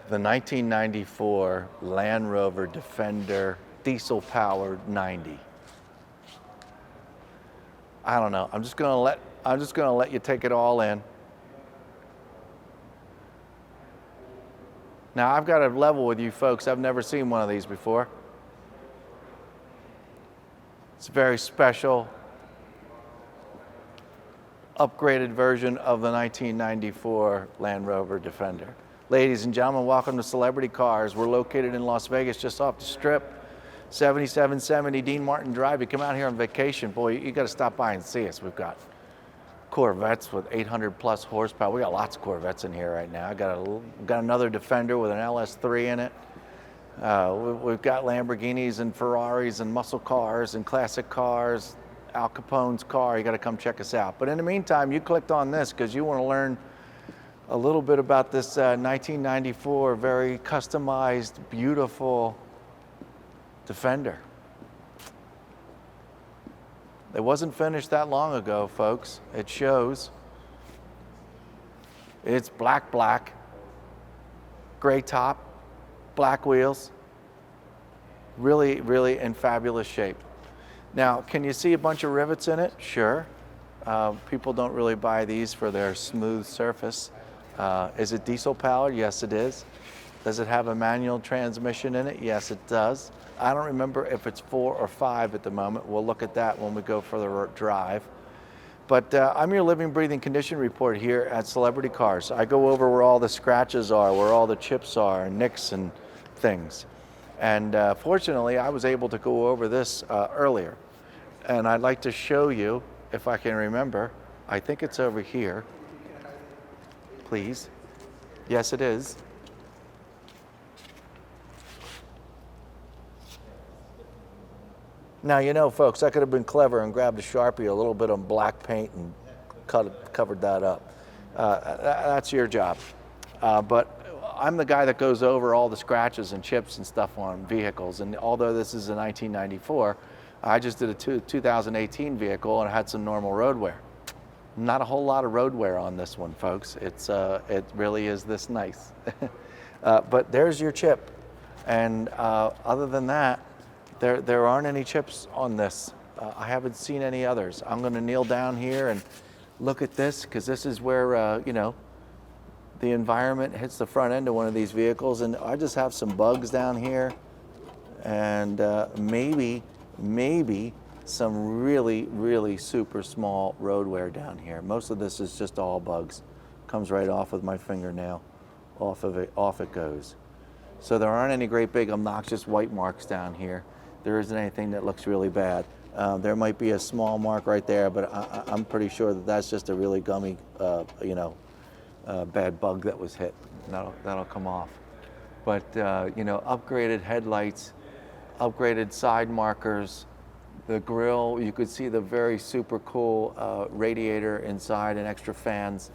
The 1994 Land Rover Defender diesel-powered 90. I don't know. I'm just gonna let you take it all in. Now I've got to level with you folks. I've never seen one of these before. It's a very special, upgraded version of the 1994 Land Rover Defender. Ladies and gentlemen, welcome to Celebrity Cars. We're located in Las Vegas, just off the Strip, 7770 Dean Martin Drive. You come out here on vacation, boy, you got to stop by and see us. We've got Corvettes with 800 plus horsepower. We got lots of Corvettes in here right now. Got another Defender with an LS3 in it. We've got Lamborghinis and Ferraris and muscle cars and classic cars. Al Capone's car. You got to come check us out. But in the meantime, you clicked on this because you want to learn a little bit about this 1994 very customized, beautiful Defender. It wasn't finished that long ago, folks. It shows. It's black, gray top, black wheels. Really, really in fabulous shape. Now, can you see a bunch of rivets in it? Sure. People don't really buy these for their smooth surface. Is it diesel powered? Yes, it is. Does it have a manual transmission in it? Yes, it does. I don't remember if it's 4 or 5 at the moment. We'll look at that when we go for the drive. But I'm your living, breathing condition report here at Celebrity Cars. I go over where all the scratches are, where all the chips are, and nicks and things. And fortunately, I was able to go over this earlier. And I'd like to show you, if I can remember, I think it's over here. Please. Yes, it is. Now, you know, folks, I could have been clever and grabbed a Sharpie, a little bit of black paint, and covered that up. That's your job. But I'm the guy that goes over all the scratches and chips and stuff on vehicles. And although this is a 1994, I just did a 2018 vehicle and had some normal road wear. Not a whole lot of road wear on this one, folks. It really is this nice. But there's your chip. And other than that, there aren't any chips on this. I haven't seen any others. I'm going to kneel down here and look at this because this is where, you know, the environment hits the front end of one of these vehicles. And I just have some bugs down here and maybe some really, really super small road wear down here. Most of this is just all bugs. Comes right off with my fingernail. Off it goes. So there aren't any great big obnoxious white marks down here. There isn't anything that looks really bad. There might be a small mark right there, but I'm pretty sure that that's just a really gummy, bad bug that was hit. That'll come off. But you know, upgraded headlights, upgraded side markers. The grille, you could see the very super cool radiator inside and extra fans,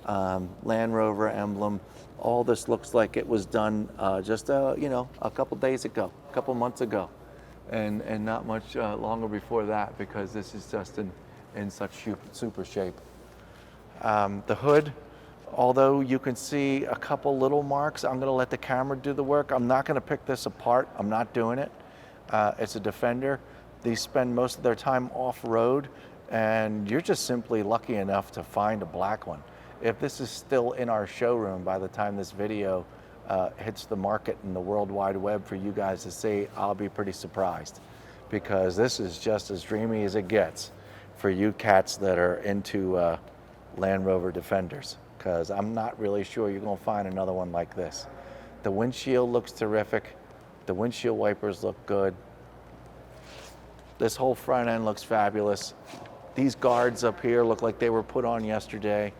Land Rover emblem. All this looks like it was done just you know, a couple days ago, a couple months ago, and not much longer before that because this is just in such super shape. The hood, although you can see a couple little marks, I'm going to let the camera do the work. I'm not going to pick this apart. I'm not doing it. It's a Defender. These spend most of their time off-road, and you're just simply lucky enough to find a black one. If this is still in our showroom by the time this video hits the market and the World Wide Web for you guys to see, I'll be pretty surprised because this is just as dreamy as it gets for you cats that are into Land Rover Defenders, because I'm not really sure you're going to find another one like this. The windshield looks terrific. The windshield wipers look good. This whole front end looks fabulous. These guards up here look like they were put on yesterday.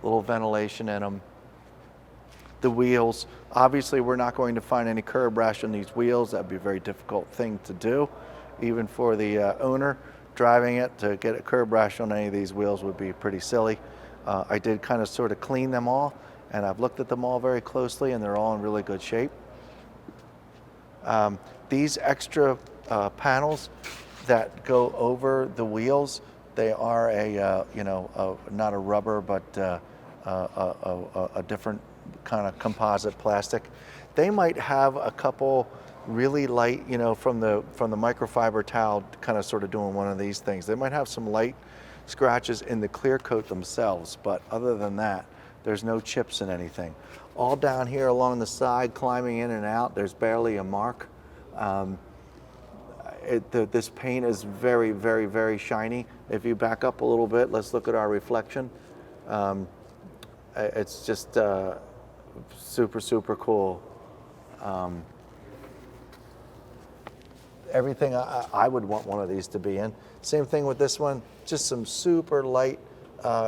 Little ventilation in them. The wheels, obviously we're not going to find any curb rash on these wheels. That'd be a very difficult thing to do. Even for the owner driving it, to get a curb rash on any of these wheels would be pretty silly. I did kind of sort of clean them all, and I've looked at them all very closely, and they're all in really good shape. These extra panels that go over the wheels, they are not a rubber, but a different kind of composite plastic. They might have a couple really light, you know, from the microfiber towel, kind of sort of doing one of these things. They might have some light scratches in the clear coat themselves, but other than that, there's no chips in anything. All down here along the side, climbing in and out, there's barely a mark. This paint is very, very, very shiny. If you back up a little bit, let's look at our reflection. It's just super, super cool. Everything I would want one of these to be in. Same thing with this one, just some super light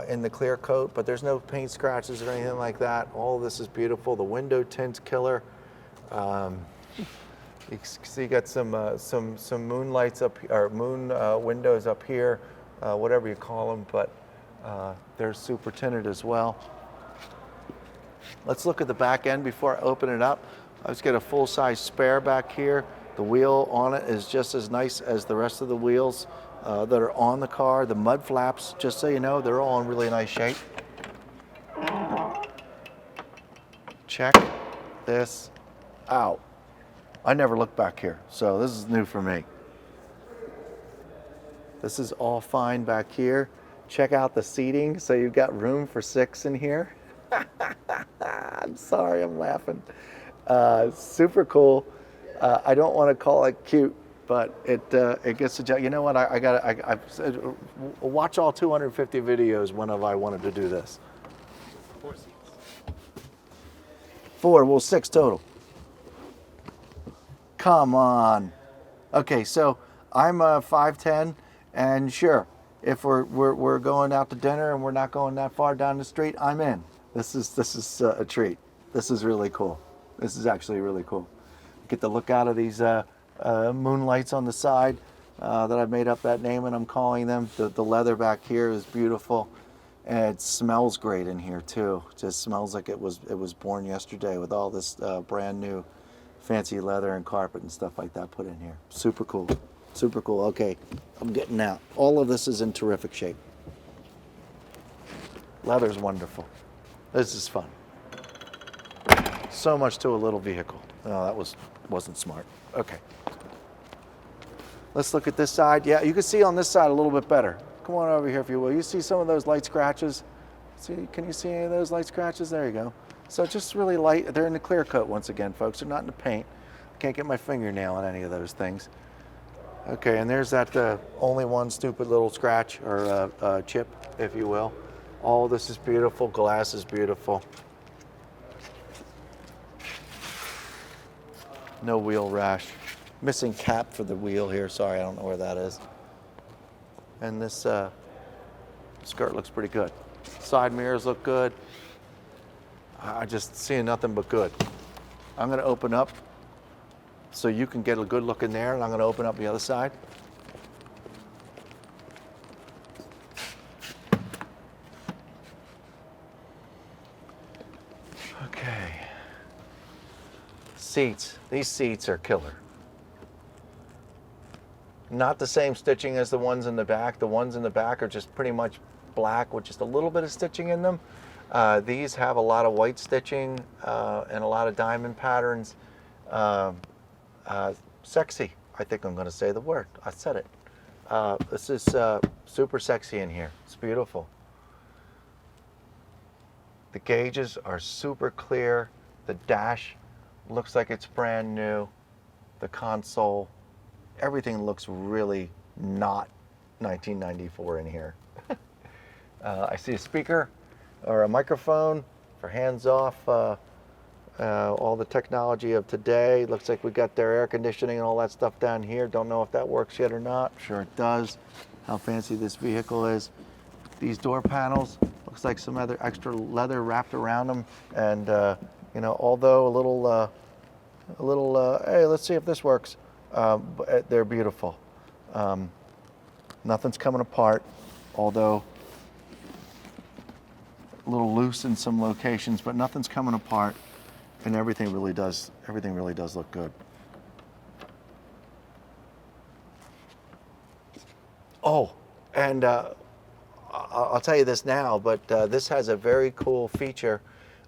in the clear coat, but there's no paint scratches or anything like that. All of this is beautiful. The window tint's killer. You can see you got some moonlights up here, or moon windows up here, whatever you call them, but they're super tinted as well. Let's look at the back end before I open it up. I've just got a full-size spare back here. The wheel on it is just as nice as the rest of the wheels that are on the car. The mud flaps, just so you know, they're all in really nice shape. Check this out. I never looked back here, so this is new for me. This is all fine back here. Check out the seating. So you've got room for 6 in here. I'm sorry, I'm laughing. Super cool. I don't want to call it cute, but it gets the job. You know what? I watch all 250 videos. When have I wanted to do this? 4 seats. 4, well, 6 total. Come on. Okay, so I'm 5'10", and sure, if we're going out to dinner and we're not going that far down the street, I'm in. This is a treat. This is really cool. This is actually really cool. Get to look out of these moonlights on the side that I've made up that name and I'm calling them. The leather back here is beautiful, and it smells great in here too. It just smells like it was born yesterday with all this brand new fancy leather and carpet and stuff like that put in here. Super cool. Super cool. Okay, I'm getting out. All of this is in terrific shape. Leather's wonderful. This is fun. So much to a little vehicle. Oh, that wasn't smart. Okay. Let's look at this side. Yeah, you can see on this side a little bit better. Come on over here if you will. You see some of those light scratches? See, can you see any of those light scratches? There you go. So just really light. They're in the clear coat once again, folks. They're not in the paint. I can't get my fingernail on any of those things. Okay, and there's that only one stupid little scratch or chip, if you will. All this is beautiful. Glass is beautiful. No wheel rash. Missing cap for the wheel here. Sorry, I don't know where that is. And this skirt looks pretty good. Side mirrors look good. I just seeing nothing but good. I'm going to open up so you can get a good look in there, and I'm going to open up the other side. Okay. Seats. These seats are killer. Not the same stitching as the ones in the back. The ones in the back are just pretty much black with just a little bit of stitching in them. These have a lot of white stitching and a lot of diamond patterns. Sexy, I think I'm going to say the word. I said it. This is super sexy in here. It's beautiful. The gauges are super clear. The dash looks like it's brand new. The console, everything looks really not 1994 in here. I see a speaker or a microphone for hands-off. All the technology of today. Looks like we got their air conditioning and all that stuff down here. Don't know if that works yet or not. Sure it does. How fancy this vehicle is. These door panels, looks like some other extra leather wrapped around them. And you know, although a little, hey, let's see if this works. They're beautiful. Nothing's coming apart, although a little loose in some locations, but nothing's coming apart, and everything really does look good. Oh, and I'll tell you this now, but this has a very cool feature.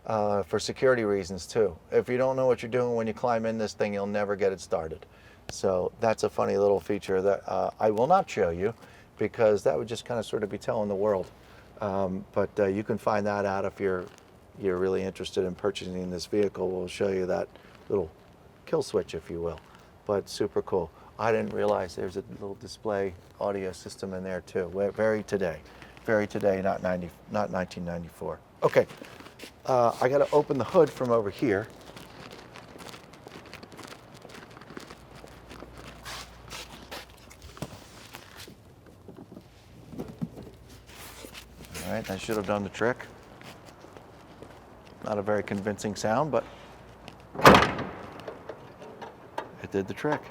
for security reasons too. If you don't know what you're doing when you climb in this thing, you'll never get it started. So that's a funny little feature that I will not show you, because that would just kind of sort of be telling the world. But you can find that out if you're really interested in purchasing this vehicle. We'll show you that little kill switch, if you will. But super cool. I didn't realize there's a little display audio system in there too. Very today, not 1994. Okay, I got to open the hood from over here. All right, that should have done the trick. Not a very convincing sound, but it did the trick.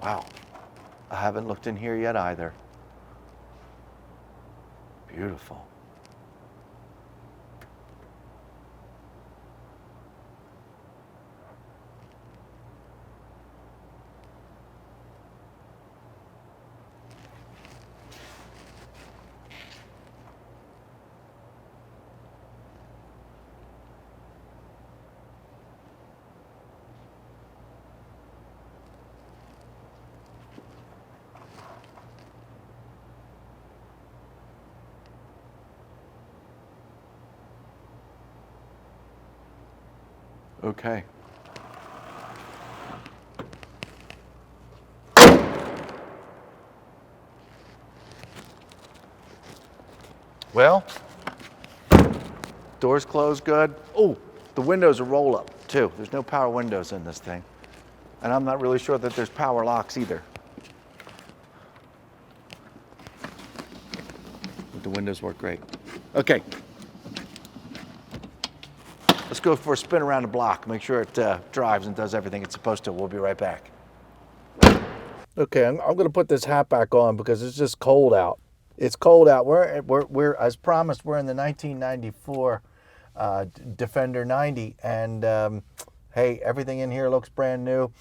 Wow, I haven't looked in here yet either. Beautiful. Okay. Well, doors closed good. Oh, the windows are roll up too. There's no power windows in this thing. And I'm not really sure that there's power locks either. But the windows work great. Okay. Let's go for a spin around the block, make sure it drives and does everything it's supposed to. We'll be right back. Okay, I'm going to put this hat back on because it's just cold out. It's cold out. We're as promised, we're in the 1994 Defender 90, and hey, everything in here looks brand new.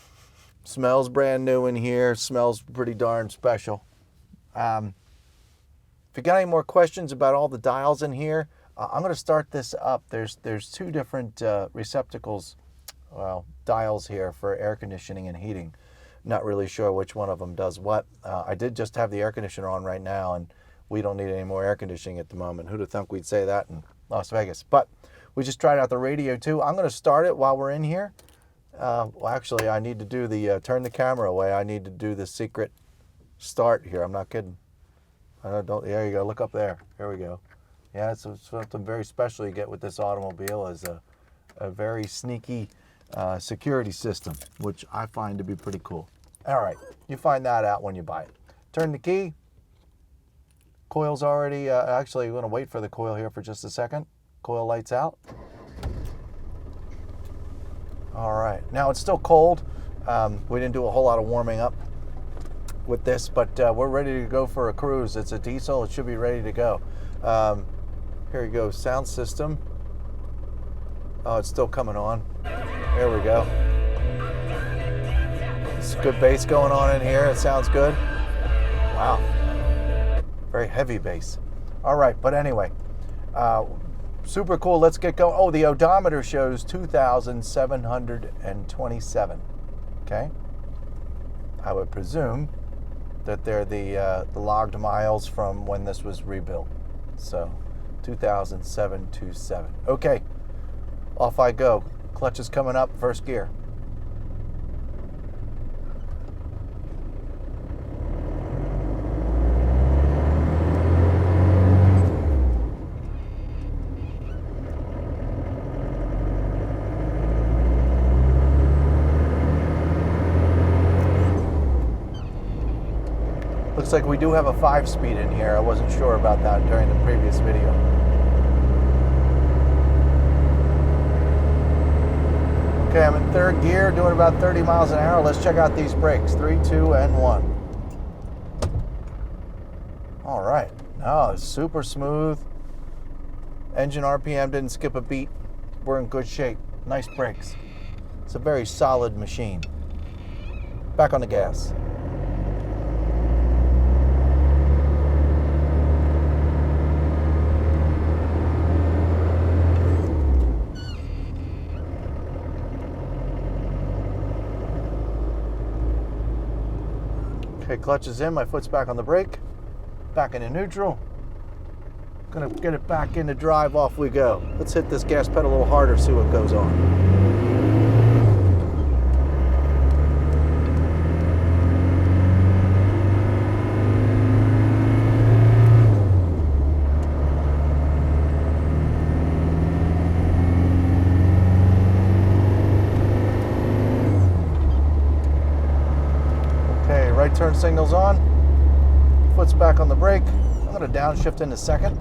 Smells brand new in here. Smells pretty darn special. If you got any more questions about all the dials in here, I'm going to start this up. There's two different receptacles, well, dials here for air conditioning and heating. Not really sure which one of them does what. I did just have the air conditioner on right now, and we don't need any more air conditioning at the moment. Who'd have thunk we'd say that in Las Vegas? But we just tried out the radio too. I'm going to start it while we're in here. Well, actually, I need to do the turn the camera away. I need to do the secret start here. I'm not kidding. There you go. Look up there. Here we go. Yeah, it's something very special you get with this automobile, is a very sneaky security system, which I find to be pretty cool. All right, you find that out when you buy it. Turn the key. Coil's already, actually, we're going to wait for the coil here for just a second. Coil lights out. All right, now it's still cold. We didn't do a whole lot of warming up with this, but we're ready to go for a cruise. It's a diesel. It should be ready to go. Here you go, sound system. Oh, it's still coming on. There we go. It's good bass going on in here. It sounds good. Wow. Very heavy bass. All right, but anyway, super cool. Let's get going. Oh, the odometer shows 2,727. Okay. I would presume that they're the logged miles from when this was rebuilt. So 2,727. Okay, off I go. Clutch is coming up, first gear. Looks like we do have a 5-speed in here. I wasn't sure about that during the previous video. Okay, I'm in third gear, doing about 30 miles an hour. Let's check out these brakes. 3, 2, and 1. All right. Oh, it's super smooth. Engine RPM didn't skip a beat. We're in good shape. Nice brakes. It's a very solid machine. Back on the gas. Okay, clutch is in, my foot's back on the brake. Back into neutral. Gonna get it back into drive, off we go. Let's hit this gas pedal a little harder, see what goes on. Okay, right turn signal's on. Foot's back on the brake. I'm gonna downshift into second.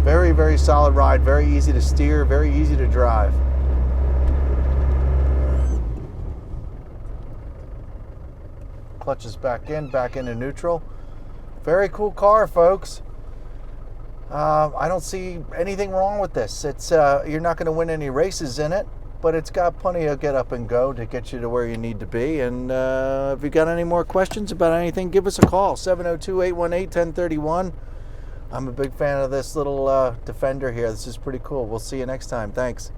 Very, very solid ride, very easy to steer, very easy to drive. Clutch is back into neutral. Very cool car, folks. I don't see anything wrong with this. It's you're not going to win any races in it, but it's got plenty of get up and go to get you to where you need to be. And if you got any more questions about anything, give us a call, 702-818-1031. I'm a big fan of this little Defender here. This is pretty cool. We'll see you next time. Thanks.